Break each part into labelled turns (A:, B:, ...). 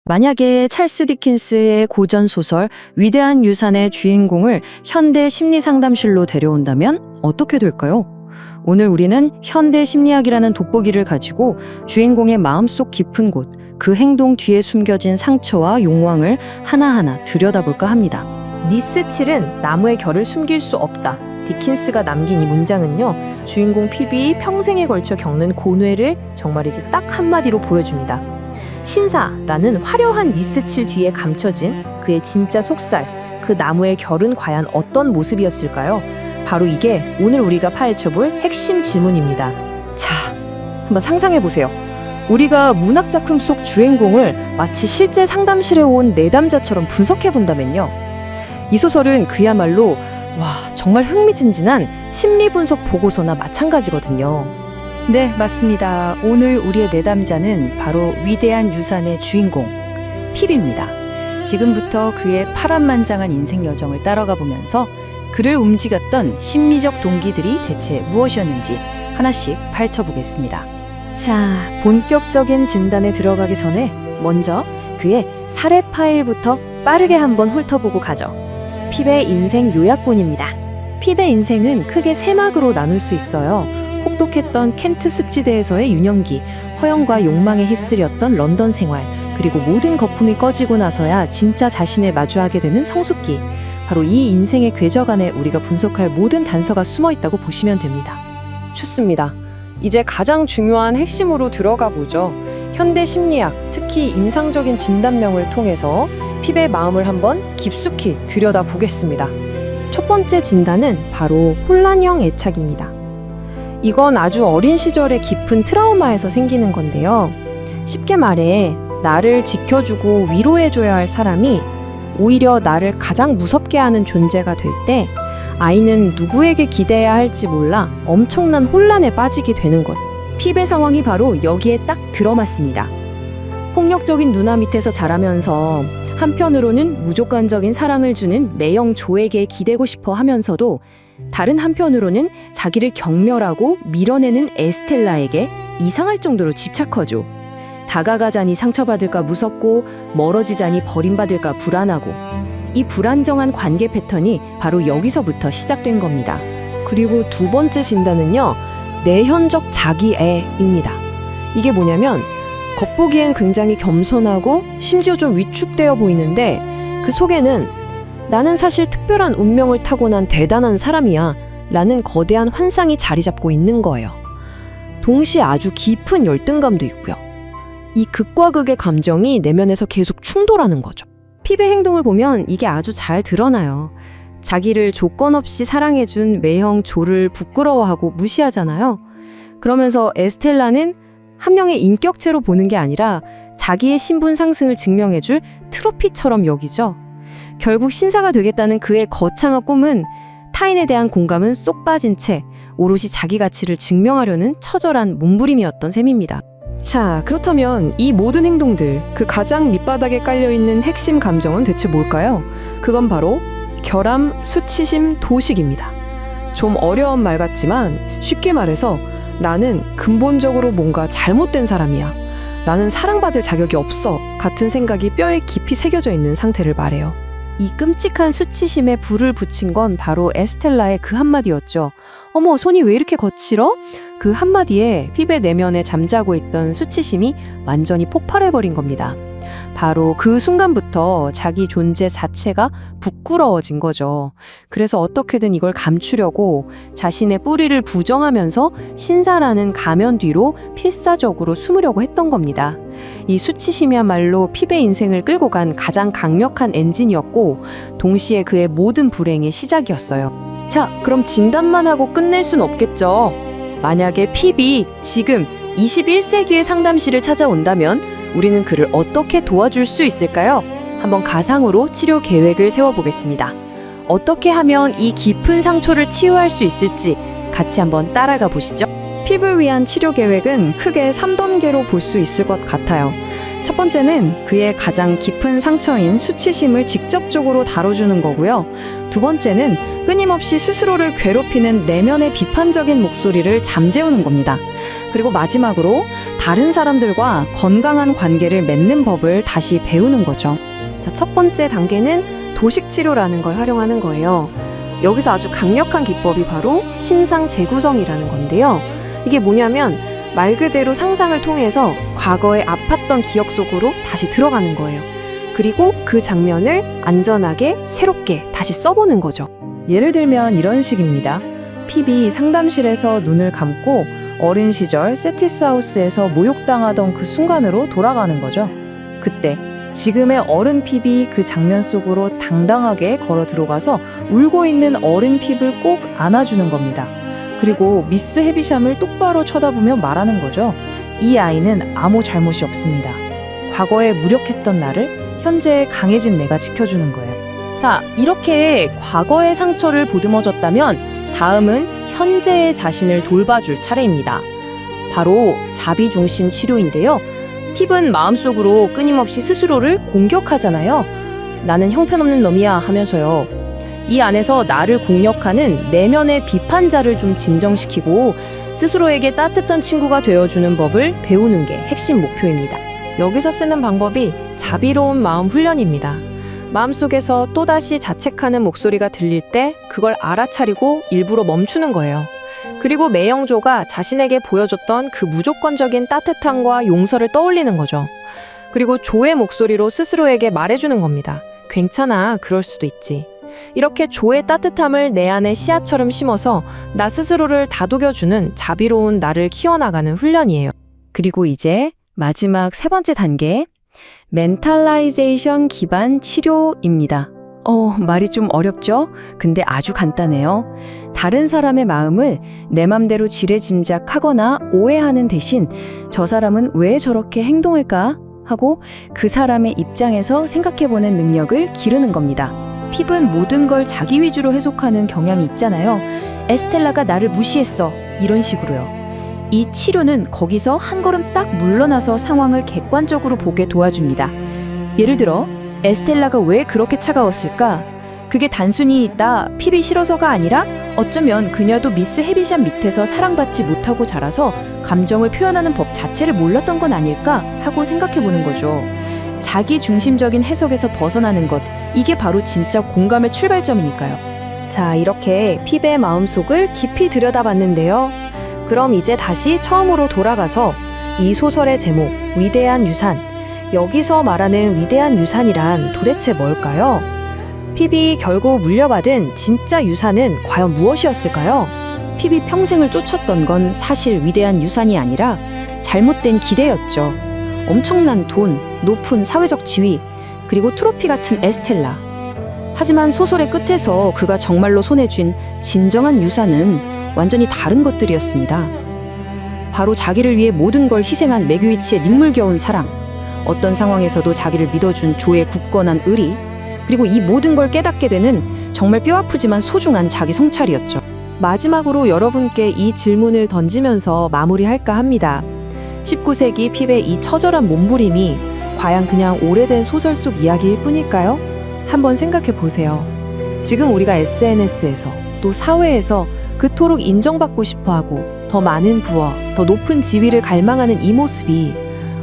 A: 만약에 찰스 디킨스의 고전 소설 위대한 유산의 주인공을 현대 심리 상담실로 데려온다면 어떻게 될까요? 오늘 우리는 현대 심리학이라는 돋보기를 가지고 주인공의 마음속 깊은 곳, 그 행동 뒤에 숨겨진 상처와 욕망을 하나하나 들여다볼까 합니다.
B: 니스칠은 나무의 결을 숨길 수 없다. 디킨스가 남긴 이 문장은요, 주인공 피비 평생에 걸쳐 겪는 고뇌를 정말이지 딱 한마디로 보여줍니다. 신사라는 화려한 니스칠 뒤에 감춰진 그의 진짜 속살, 그 나무의 결은 과연 어떤 모습이었을까요? 바로 이게 오늘 우리가 파헤쳐볼 핵심 질문입니다.
C: 자, 한번 상상해보세요. 우리가 문학작품 속 주인공을 마치 실제 상담실에 온 내담자처럼 분석해본다면요. 이 소설은 그야말로 정말 흥미진진한 심리분석 보고서나 마찬가지거든요.
D: 네, 맞습니다. 오늘 우리의 내담자는 바로 위대한 유산의 주인공, 핍입니다. 지금부터 그의 파란만장한 인생 여정을 따라가 보면서 그를 움직였던 심리적 동기들이 대체 무엇이었는지 하나씩 파헤쳐보겠습니다.
C: 자, 본격적인 진단에 들어가기 전에 먼저 그의 사례 파일부터 빠르게 한번 훑어보고 가죠. 핍의 인생 요약본입니다. 핍의 인생은 크게 세 막으로 나눌 수 있어요. 혹독했던 켄트 습지대에서의 유년기, 허영과 욕망에 휩쓸렸던 런던 생활, 그리고 모든 거품이 꺼지고 나서야 진짜 자신을 마주하게 되는 성숙기. 바로 이 인생의 궤적 안에 우리가 분석할 모든 단서가 숨어 있다고 보시면 됩니다. 좋습니다. 이제 가장 중요한 핵심으로 들어가 보죠. 현대 심리학, 특히 임상적인 진단명을 통해서 핍의 마음을 한번 깊숙이 들여다보겠습니다. 첫 번째 진단은 바로 혼란형 애착입니다. 이건 아주 어린 시절의 깊은 트라우마에서 생기는 건데요. 쉽게 말해 나를 지켜주고 위로해줘야 할 사람이 오히려 나를 가장 무섭게 하는 존재가 될 때 아이는 누구에게 기대해야 할지 몰라 엄청난 혼란에 빠지게 되는 것. 핍의 상황이 바로 여기에 딱 들어맞습니다. 폭력적인 누나 밑에서 자라면서 한편으로는 무조건적인 사랑을 주는 매형 조에게 기대고 싶어 하면서도 다른 한편으로는 자기를 경멸하고 밀어내는 에스텔라에게 이상할 정도로 집착하죠. 다가가자니 상처받을까 무섭고 멀어지자니 버림받을까 불안하고 이 불안정한 관계 패턴이 바로 여기서부터 시작된 겁니다. 그리고 두 번째 진단은요, 내현적 자기애입니다. 이게 뭐냐면 겉보기엔 굉장히 겸손하고 심지어 좀 위축되어 보이는데 그 속에는 나는 사실 특별한 운명을 타고난 대단한 사람이야 라는 거대한 환상이 자리 잡고 있는 거예요. 동시에 아주 깊은 열등감도 있고요. 이 극과 극의 감정이 내면에서 계속 충돌하는 거죠. 핍의 행동을 보면 이게 아주 잘 드러나요. 자기를 조건 없이 사랑해준 매형 조를 부끄러워하고 무시하잖아요. 그러면서 에스텔라는 한 명의 인격체로 보는 게 아니라 자기의 신분 상승을 증명해줄 트로피처럼 여기죠. 결국 신사가 되겠다는 그의 거창한 꿈은 타인에 대한 공감은 쏙 빠진 채 오롯이 자기 가치를 증명하려는 처절한 몸부림이었던 셈입니다. 자, 그렇다면 이 모든 행동들, 그 가장 밑바닥에 깔려있는 핵심 감정은 대체 뭘까요? 그건 바로 결함, 수치심, 도식입니다. 좀 어려운 말 같지만 쉽게 말해서 나는 근본적으로 뭔가 잘못된 사람이야. 나는 사랑받을 자격이 없어. 같은 생각이 뼈에 깊이 새겨져 있는 상태를 말해요. 이 끔찍한 수치심에 불을 붙인 건 바로 에스텔라의 그 한마디였죠. 어머, 손이 왜 이렇게 거칠어? 그 한마디에 핍의 내면에 잠자고 있던 수치심이 완전히 폭발해버린 겁니다. 바로 그 순간부터 자기 존재 자체가 부끄러워진 거죠. 그래서 어떻게든 이걸 감추려고 자신의 뿌리를 부정하면서 신사라는 가면 뒤로 필사적으로 숨으려고 했던 겁니다. 이 수치심이야말로 핍의 인생을 끌고 간 가장 강력한 엔진이었고 동시에 그의 모든 불행의 시작이었어요. 자, 그럼 진단만 하고 끝낼 순 없겠죠. 만약에 핍이 지금 21세기의 상담실을 찾아온다면 우리는 그를 어떻게 도와줄 수 있을까요? 한번 가상으로 치료 계획을 세워보겠습니다. 어떻게 하면 이 깊은 상처를 치유할 수 있을지 같이 한번 따라가 보시죠. 핍을 위한 치료 계획은 크게 3단계로 볼 수 있을 것 같아요. 첫 번째는 그의 가장 깊은 상처인 수치심을 직접적으로 다뤄주는 거고요. 두 번째는 끊임없이 스스로를 괴롭히는 내면의 비판적인 목소리를 잠재우는 겁니다.
A: 그리고 마지막으로 다른 사람들과 건강한 관계를 맺는 법을 다시 배우는 거죠.
B: 자, 첫 번째 단계는 도식 치료라는 걸 활용하는 거예요. 여기서 아주 강력한 기법이 바로 심상 재구성이라는 건데요. 이게 뭐냐면 말 그대로 상상을 통해서 과거에 아팠던 기억 속으로 다시 들어가는 거예요. 그리고 그 장면을 안전하게 새롭게 다시 써보는 거죠.
D: 예를 들면 이런 식입니다. 피비 상담실에서 눈을 감고 어린 시절 세티스하우스에서 모욕당하던 그 순간으로 돌아가는 거죠. 그때 지금의 어른 핍이 그 장면 속으로 당당하게 걸어 들어가서 울고 있는 어른 핍을 꼭 안아주는 겁니다. 그리고 미스 헤비샴을 똑바로 쳐다보며 말하는 거죠. 이 아이는 아무 잘못이 없습니다. 과거에 무력했던 나를 현재의 강해진 내가 지켜주는 거예요. 자, 이렇게 과거의 상처를 보듬어줬다면 다음은 현재의 자신을 돌봐줄 차례입니다. 바로 자비중심 치료인데요. 핍은 마음속으로 끊임없이 스스로를 공격하잖아요. 나는 형편없는 놈이야 하면서요. 이 안에서 나를 공격하는 내면의 비판자를 좀 진정시키고 스스로에게 따뜻한 친구가 되어주는 법을 배우는 게 핵심 목표입니다.
B: 여기서 쓰는 방법이 자비로운 마음 훈련입니다. 마음속에서 또다시 자책하는 목소리가 들릴 때 그걸 알아차리고 일부러 멈추는 거예요. 그리고 매영조가 자신에게 보여줬던 그 무조건적인 따뜻함과 용서를 떠올리는 거죠. 그리고 조의 목소리로 스스로에게 말해주는 겁니다. 괜찮아, 그럴 수도 있지. 이렇게 조의 따뜻함을 내 안에 씨앗처럼 심어서 나 스스로를 다독여주는 자비로운 나를 키워나가는 훈련이에요.
A: 그리고 이제 마지막 세 번째 단계, 멘탈라이제이션 기반 치료입니다. 말이 좀 어렵죠? 근데 아주 간단해요. 다른 사람의 마음을 내 맘대로 지레짐작하거나 오해하는 대신 저 사람은 왜 저렇게 행동할까? 하고 그 사람의 입장에서 생각해보는 능력을 기르는 겁니다. 핍은 모든 걸 자기 위주로 해석하는 경향이 있잖아요. 에스텔라가 나를 무시했어. 이런 식으로요. 이 치료는 거기서 한 걸음 딱 물러나서 상황을 객관적으로 보게 도와줍니다. 예를 들어 에스텔라가 왜 그렇게 차가웠을까? 그게 단순히 나 핍이 싫어서가 아니라 어쩌면 그녀도 미스 헤비샴 밑에서 사랑받지 못하고 자라서 감정을 표현하는 법 자체를 몰랐던 건 아닐까 하고 생각해보는 거죠. 자기 중심적인 해석에서 벗어나는 것, 이게 바로 진짜 공감의 출발점이니까요.
B: 자, 이렇게 핍의 마음속을 깊이 들여다봤는데요. 그럼 이제 다시 처음으로 돌아가서 이 소설의 제목, 위대한 유산. 여기서 말하는 위대한 유산이란 도대체 뭘까요? 핍이 결국 물려받은 진짜 유산은 과연 무엇이었을까요?
A: 핍이 평생을 쫓았던 건 사실 위대한 유산이 아니라 잘못된 기대였죠. 엄청난 돈, 높은 사회적 지위, 그리고 트로피 같은 에스텔라. 하지만 소설의 끝에서 그가 정말로 손에 쥔 진정한 유산은 완전히 다른 것들이었습니다. 바로 자기를 위해 모든 걸 희생한 메규이치의 눈물겨운 사랑, 어떤 상황에서도 자기를 믿어준 조의 굳건한 의리, 그리고 이 모든 걸 깨닫게 되는 정말 뼈아프지만 소중한 자기 성찰이었죠.
B: 마지막으로 여러분께 이 질문을 던지면서 마무리할까 합니다. 19세기 핍의 이 처절한 몸부림이 과연 그냥 오래된 소설 속 이야기일 뿐일까요? 한번 생각해 보세요. 지금 우리가 SNS에서 또 사회에서 그토록 인정받고 싶어하고 더 많은 부와 더 높은 지위를 갈망하는 이 모습이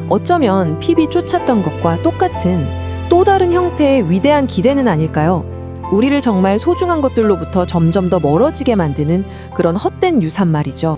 B: 어쩌면 핍이 쫓았던 것과 똑같은 또 다른 형태의 위대한 기대는 아닐까요? 우리를 정말 소중한 것들로부터 점점 더 멀어지게 만드는 그런 헛된 유산 말이죠.